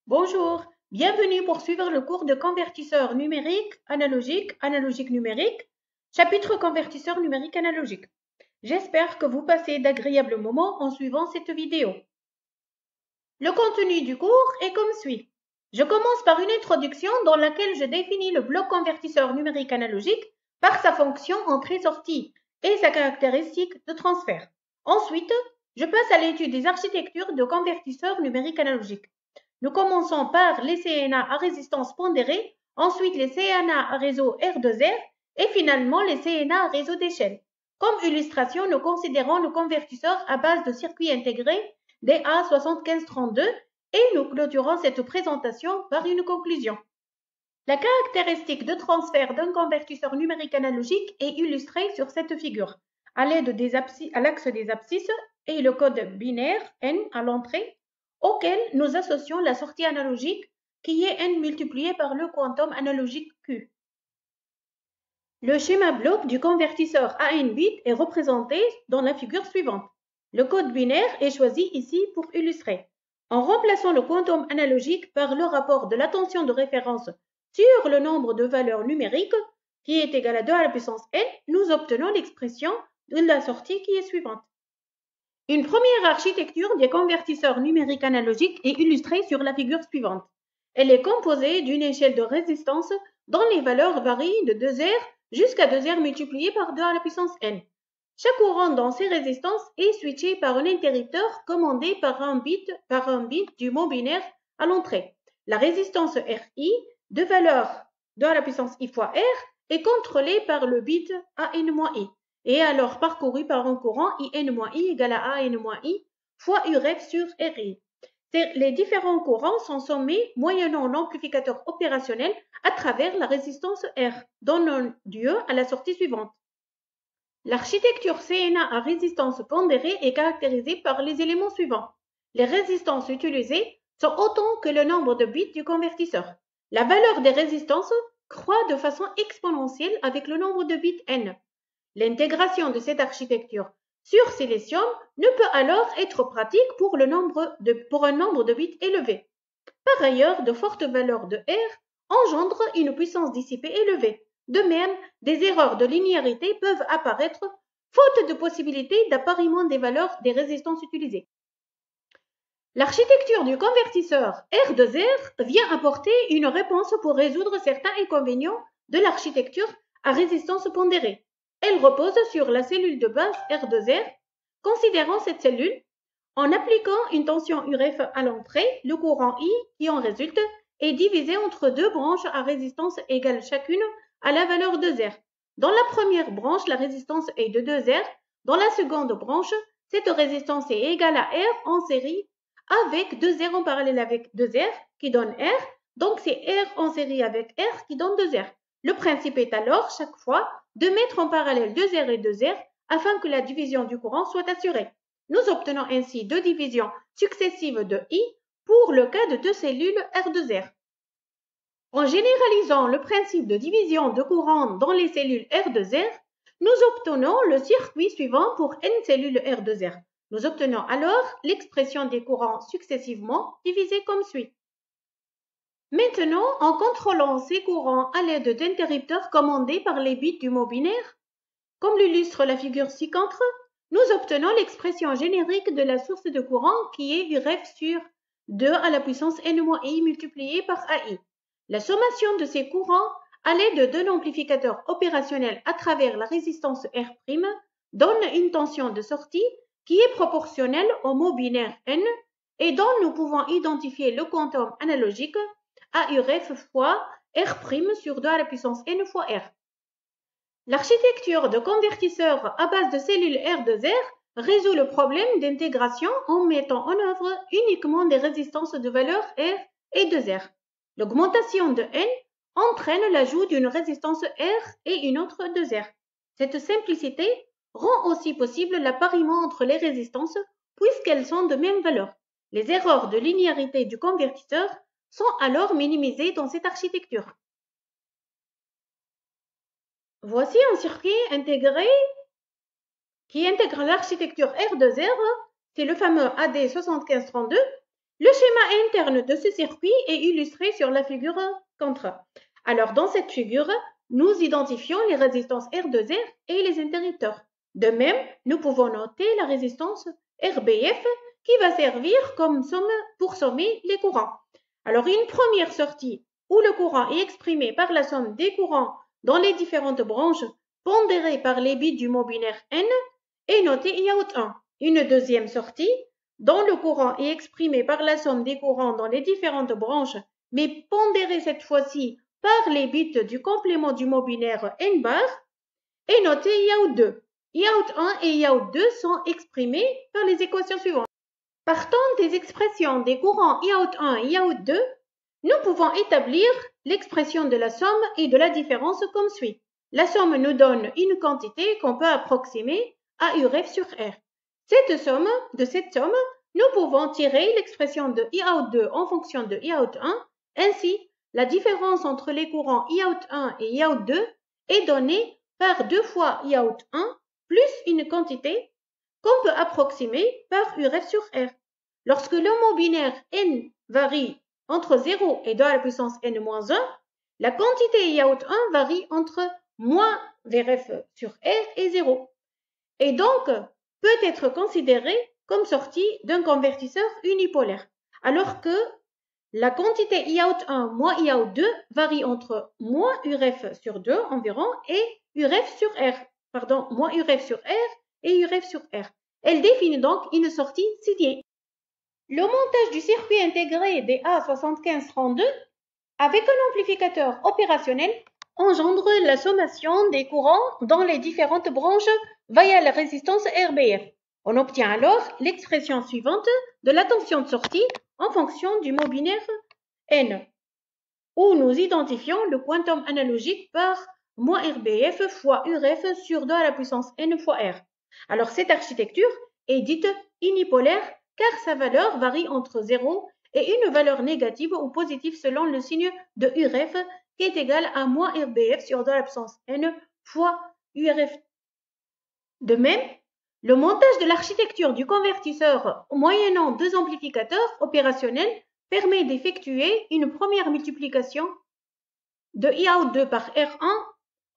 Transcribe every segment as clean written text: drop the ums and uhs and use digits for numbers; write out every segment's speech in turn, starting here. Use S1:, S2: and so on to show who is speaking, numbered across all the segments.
S1: Bonjour, bienvenue pour suivre le cours de convertisseur numérique, analogique, analogique numérique, chapitre convertisseur numérique analogique. J'espère que vous passez d'agréables moments en suivant cette vidéo. Le contenu du cours est comme suit. Je commence par une introduction dans laquelle je définis le bloc convertisseur numérique analogique par sa fonction entrée-sortie et sa caractéristique de transfert. Ensuite, je passe à l'étude des architectures de convertisseurs numériques analogiques. Nous commençons par les CNA à résistance pondérée, ensuite les CNA à réseau R2R et finalement les CNA à réseau d'échelle. Comme illustration, nous considérons le convertisseur à base de circuits intégrés DA7532 et nous clôturons cette présentation par une conclusion. La caractéristique de transfert d'un convertisseur numérique analogique est illustrée sur cette figure à l'aide à l'axe des abscisses et le code binaire N à l'entrée auquel nous associons la sortie analogique qui est N multiplié par le quantum analogique Q. Le schéma bloc du convertisseur à N bits est représenté dans la figure suivante. Le code binaire est choisi ici pour illustrer. En remplaçant le quantum analogique par le rapport de la tension de référence sur le nombre de valeurs numériques, qui est égal à 2 à la puissance n, nous obtenons l'expression de la sortie qui est suivante. Une première architecture des convertisseurs numériques analogiques est illustrée sur la figure suivante. Elle est composée d'une échelle de résistance dont les valeurs varient de 2R jusqu'à 2R multiplié par 2 à la puissance n. Chaque courant dans ces résistances est switché par un interrupteur commandé par un bit du mot binaire à l'entrée. La résistance RI, de valeur 2 à la puissance I fois R, est contrôlée par le bit AN-I et alors parcouru par un courant IN-I égale à AN-I fois UREF sur RI. Les différents courants sont sommés moyennant l'amplificateur opérationnel à travers la résistance R, donnant lieu à la sortie suivante. L'architecture CNA à résistance pondérée est caractérisée par les éléments suivants. Les résistances utilisées sont autant que le nombre de bits du convertisseur. La valeur des résistances croît de façon exponentielle avec le nombre de bits n. L'intégration de cette architecture sur silicium ne peut alors être pratique pour un nombre de bits élevé. Par ailleurs, de fortes valeurs de R engendrent une puissance dissipée élevée. De même, des erreurs de linéarité peuvent apparaître faute de possibilité d'appariement des valeurs des résistances utilisées. L'architecture du convertisseur R2R vient apporter une réponse pour résoudre certains inconvénients de l'architecture à résistance pondérée. Elle repose sur la cellule de base R2R. Considérons cette cellule. En appliquant une tension UREF à l'entrée, le courant I qui en résulte est divisé entre deux branches à résistance égale chacune à la valeur de R. Dans la première branche, la résistance est de 2R. Dans la seconde branche, cette résistance est égale à R en série avec 2R en parallèle avec 2R qui donne R. Donc c'est R en série avec R qui donne 2R. Le principe est alors, chaque fois, de mettre en parallèle 2R et 2R afin que la division du courant soit assurée. Nous obtenons ainsi deux divisions successives de I pour le cas de deux cellules R2R. En généralisant le principe de division de courant dans les cellules R2R, nous obtenons le circuit suivant pour n cellules R2R. Nous obtenons alors l'expression des courants successivement divisés comme suit. Maintenant, en contrôlant ces courants à l'aide d'interrupteurs commandés par les bits du mot binaire, comme l'illustre la figure ci-contre, nous obtenons l'expression générique de la source de courant qui est UREF sur 2 à la puissance n-i multiplié par AI. La sommation de ces courants à l'aide d'un amplificateur opérationnel à travers la résistance R' donne une tension de sortie qui est proportionnelle au mot binaire n et dont nous pouvons identifier le quantum analogique à UREF fois R' sur 2 à la puissance n fois R. L'architecture de convertisseur à base de cellules R2R résout le problème d'intégration en mettant en œuvre uniquement des résistances de valeur R et 2R. L'augmentation de N entraîne l'ajout d'une résistance R et une autre 2R. Cette simplicité rend aussi possible l'appariement entre les résistances puisqu'elles sont de même valeur. Les erreurs de linéarité du convertisseur sont alors minimisées dans cette architecture. Voici un circuit intégré qui intègre l'architecture R2R, c'est le fameux AD7532, Le schéma interne de ce circuit est illustré sur la figure contre. Alors, dans cette figure, nous identifions les résistances R2R et les interrupteurs. De même, nous pouvons noter la résistance RBF qui va servir comme somme pour sommer les courants. Alors, une première sortie où le courant est exprimé par la somme des courants dans les différentes branches pondérées par les bits du mot binaire N est notée IOUT1. Une deuxième sortie dont le courant est exprimé par la somme des courants dans les différentes branches, mais pondéré cette fois-ci par les bits du complément du mot binaire N bar, est noté IOUT2. IOUT1 et IOUT2 sont exprimés par les équations suivantes. Partant des expressions des courants IOUT1 et IOUT2, nous pouvons établir l'expression de la somme et de la différence comme suit. La somme nous donne une quantité qu'on peut approximer à UREF sur R. De cette somme, nous pouvons tirer l'expression de IOUT2 en fonction de IOUT1. Ainsi, la différence entre les courants IOUT1 et IOUT2 est donnée par 2 fois IOUT1 plus une quantité qu'on peut approximer par UREF sur R. Lorsque le mot binaire N varie entre 0 et 2 à la puissance N-1, la quantité IOUT1 varie entre moins VRF sur R et 0. Et donc, peut être considérée comme sortie d'un convertisseur unipolaire, alors que la quantité IOUT1 moins IOUT2 varie entre moins UREF sur 2 environ et UREF sur R, moins UREF sur R et UREF sur R. Elle définit donc une sortie signée. Le montage du circuit intégré des A7532 avec un amplificateur opérationnel engendre la sommation des courants dans les différentes branches via la résistance RBF. On obtient alors l'expression suivante de la tension de sortie en fonction du mot binaire N, où nous identifions le quantum analogique par moins RBF fois UREF sur 2 à la puissance N fois R. Alors cette architecture est dite unipolaire car sa valeur varie entre 0 et une valeur négative ou positive selon le signe de UREF qui est égal à moins RBF sur 2 à la puissance N fois URF. De même, le montage de l'architecture du convertisseur moyennant deux amplificateurs opérationnels permet d'effectuer une première multiplication de IOUT2 par R1.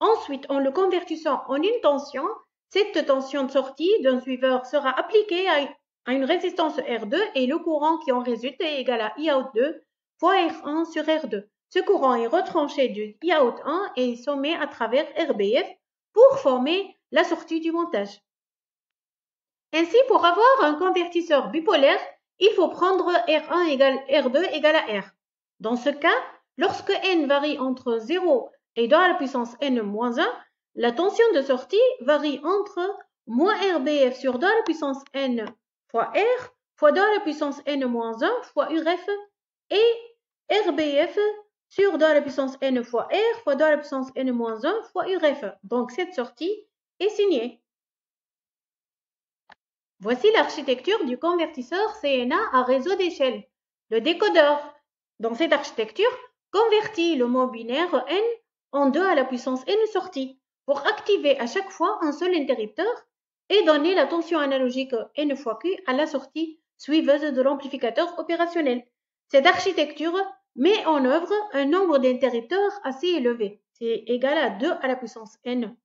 S1: Ensuite, en le convertissant en une tension, cette tension de sortie d'un suiveur sera appliquée à une résistance R2 et le courant qui en résulte est égal à IOUT2 fois R1 sur R2. Ce courant est retranché du IOUT1 et est sommé à travers RBF pour former la sortie du montage. Ainsi, pour avoir un convertisseur bipolaire, il faut prendre R1 égale R2 égale à R. Dans ce cas, lorsque N varie entre 0 et 2 à la puissance N-1, la tension de sortie varie entre moins RBF sur 2 à la puissance N fois R fois 2 à la puissance N-1 fois UREF et RBF sur 2 à la puissance N fois R fois 2 à la puissance N-1 fois UREF. Donc cette sortie est signée. Voici l'architecture du convertisseur CNA à réseau d'échelle. Le décodeur, dans cette architecture, convertit le mot binaire N en 2 à la puissance N sortie pour activer à chaque fois un seul interrupteur et donner la tension analogique N fois Q à la sortie suiveuse de l'amplificateur opérationnel. Cette architecture met en œuvre un nombre d'interrupteurs assez élevé, c'est égal à 2 à la puissance N.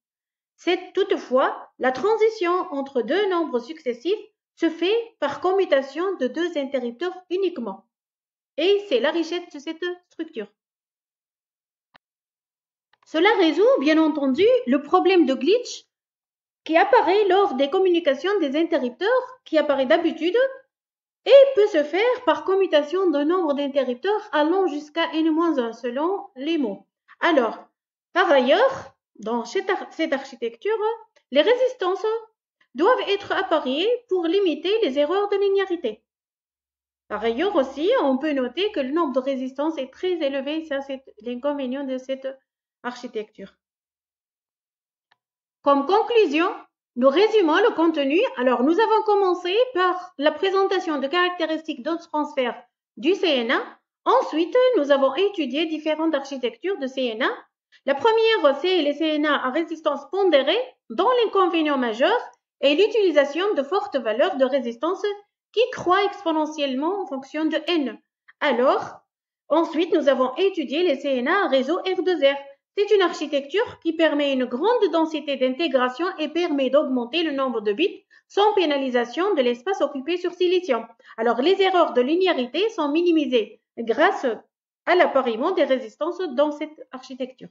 S1: C'est toutefois la transition entre deux nombres successifs se fait par commutation de deux interrupteurs uniquement. Et c'est la richesse de cette structure. Cela résout bien entendu le problème de glitch qui apparaît lors des communications des interrupteurs, qui apparaît d'habitude et peut se faire par commutation d'un nombre d'interrupteurs allant jusqu'à n-1 selon les mots. Alors, par ailleurs, dans cette architecture, les résistances doivent être appareillées pour limiter les erreurs de linéarité. Par ailleurs aussi, on peut noter que le nombre de résistances est très élevé, ça c'est l'inconvénient de cette architecture. Comme conclusion, nous résumons le contenu. Alors, nous avons commencé par la présentation de caractéristiques de transfert du CNA. Ensuite, nous avons étudié différentes architectures de CNA. La première, c'est les CNA à résistance pondérée, dont l'inconvénient majeur est l'utilisation de fortes valeurs de résistance qui croît exponentiellement en fonction de n. Alors, ensuite, nous avons étudié les CNA en réseau R2R. C'est une architecture qui permet une grande densité d'intégration et permet d'augmenter le nombre de bits sans pénalisation de l'espace occupé sur silicium. Alors, les erreurs de linéarité sont minimisées grâce à l'appariement des résistances dans cette architecture.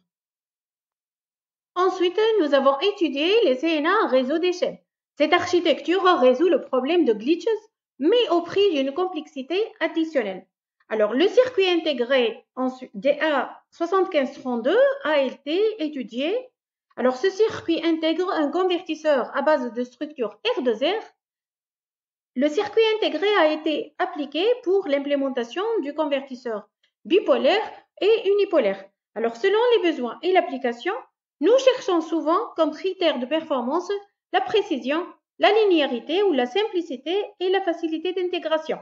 S1: Ensuite, nous avons étudié les CNA en réseau d'échelle. Cette architecture résout le problème de glitches, mais au prix d'une complexité additionnelle. Alors, le circuit intégré DA7532 a été étudié. Alors, ce circuit intègre un convertisseur à base de structure R2R. Le circuit intégré a été appliqué pour l'implémentation du convertisseur bipolaire et unipolaire. Alors, selon les besoins et l'application, nous cherchons souvent comme critères de performance la précision, la linéarité ou la simplicité et la facilité d'intégration.